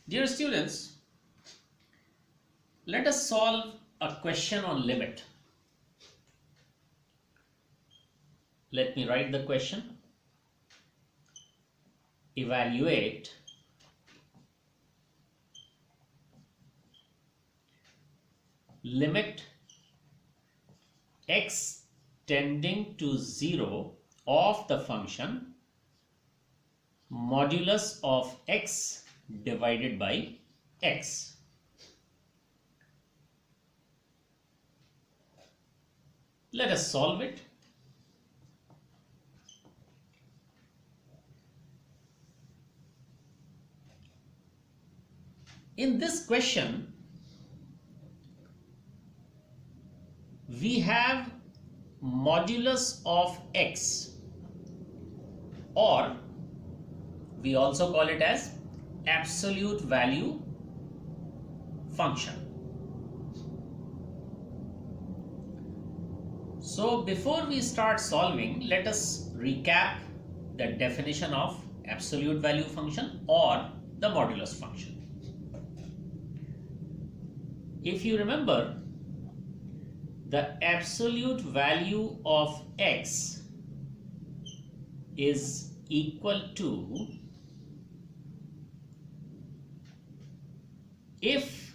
Dear students, let us solve a question on limit. Let me write the question. Evaluate limit x tending to 0 of the function modulus of x divided by x. Let us solve it. In this question, we have modulus of x, or we also call it as absolute value function. So before we start solving, let us recap the definition of absolute value function or the modulus function. If you remember, the absolute value of x is equal to, if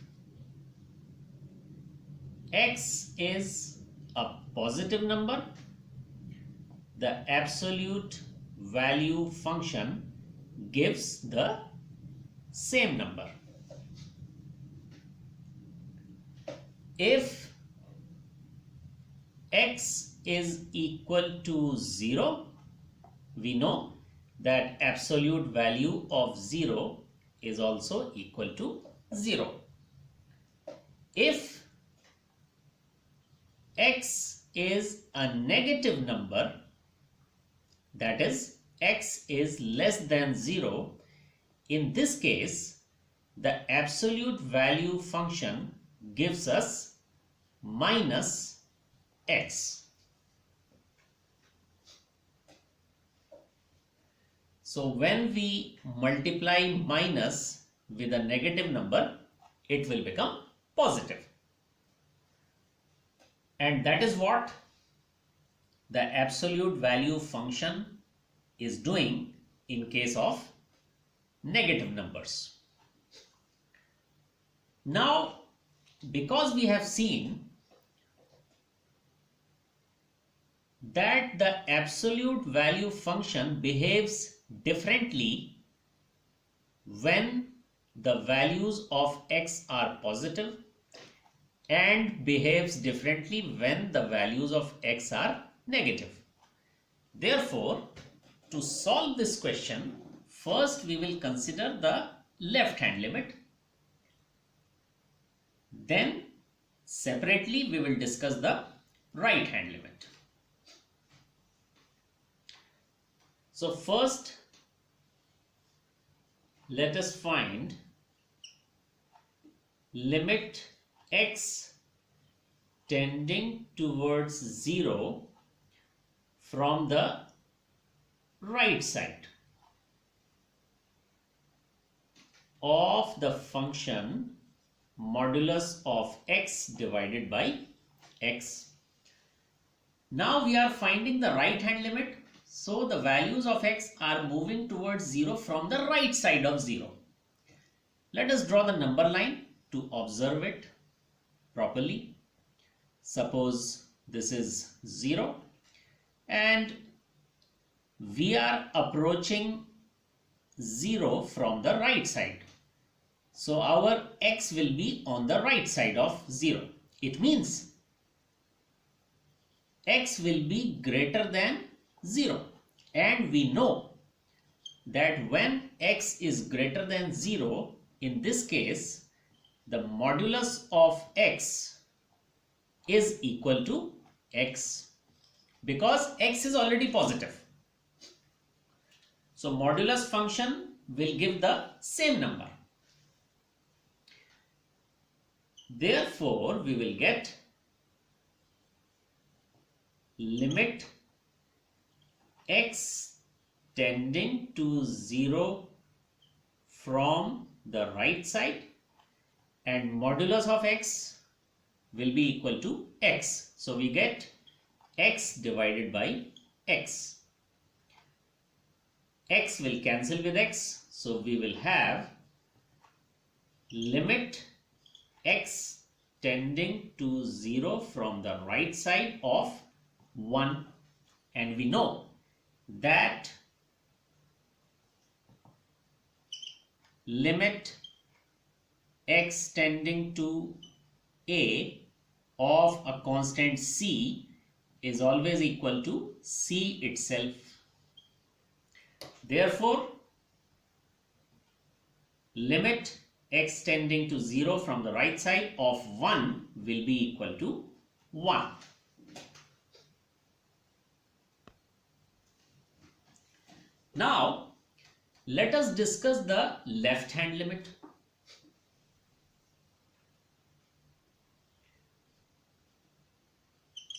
x is a positive number, the absolute value function gives the same number. If x is equal to 0, we know that absolute value of 0 is also equal to 0. If x is a negative number, that is x is less than 0, in this case the absolute value function gives us minus x. So when we multiply minus with a negative number, it will become positive. And that is what the absolute value function is doing in case of negative numbers. Now, because we have seen that the absolute value function behaves differently when the values of x are positive and behaves differently when the values of x are negative. Therefore, to solve this question, first we will consider the left hand limit. Then separately we will discuss the right hand limit. So first, let us find limit x tending towards 0 from the right side of the function modulus of x divided by x. Now we are finding the right hand limit. So the values of x are moving towards 0 from the right side of 0. Let us draw the number line to observe it properly. Suppose this is 0 and we are approaching 0 from the right side. So our x will be on the right side of 0. It means x will be greater than 0, and we know that when x is greater than 0, in this case the modulus of x is equal to x, because x is already positive. So modulus function will give the same number. Therefore we will get limit x tending to 0 from the right side, and modulus of x will be equal to x. So we get x divided by x. X will cancel with x, so we will have limit x tending to 0 from the right side of 1, and we know that limit x tending to a of a constant c is always equal to c itself. Therefore, limit x tending to 0 from the right side of 1 will be equal to 1. Now, let us discuss the left hand limit.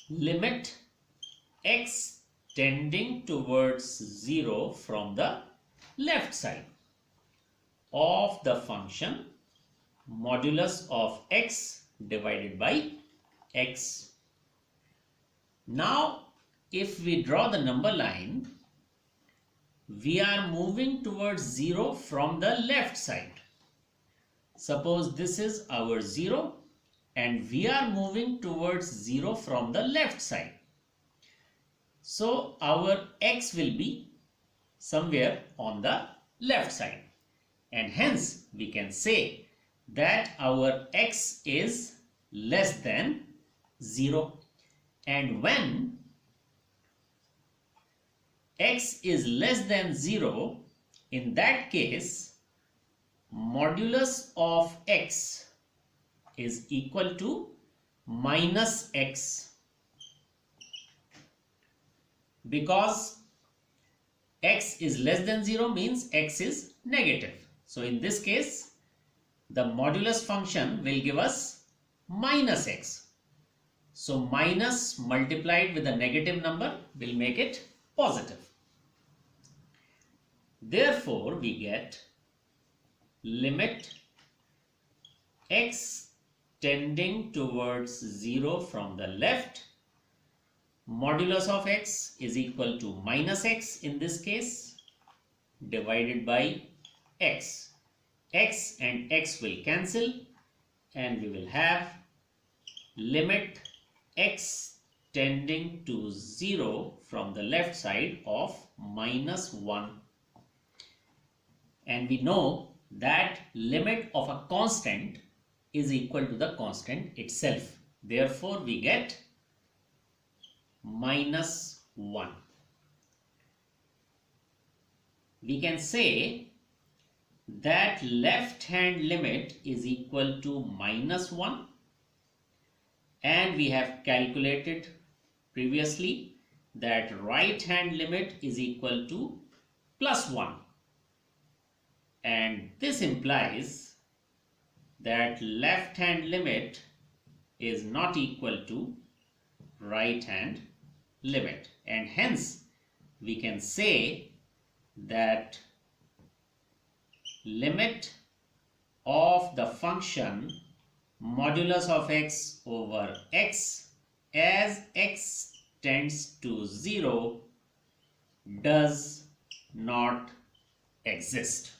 Limit x tending towards 0 from the left side of the function modulus of x divided by x. Now, if we draw the number line, we are moving towards 0 from the left side. Suppose this is our 0 and we are moving towards 0 from the left side. So our x will be somewhere on the left side, and hence we can say that our x is less than 0. And when x is less than 0, in that case modulus of x is equal to minus x, because x is less than 0 means x is negative. So in this case, the modulus function will give us minus x. So minus multiplied with a negative number will make it positive. Therefore, we get limit x tending towards 0 from the left, modulus of x is equal to minus x in this case, divided by x. X and x will cancel, and we will have limit x tending to 0 from the left side of minus 1. And we know that limit of a constant is equal to the constant itself. Therefore, we get minus 1. We can say that left hand limit is equal to minus 1, and we have calculated previously that right hand limit is equal to plus 1, and this implies that left hand limit is not equal to right hand limit, and hence we can say that limit of the function modulus of x over x as x tends to 0 does not exist.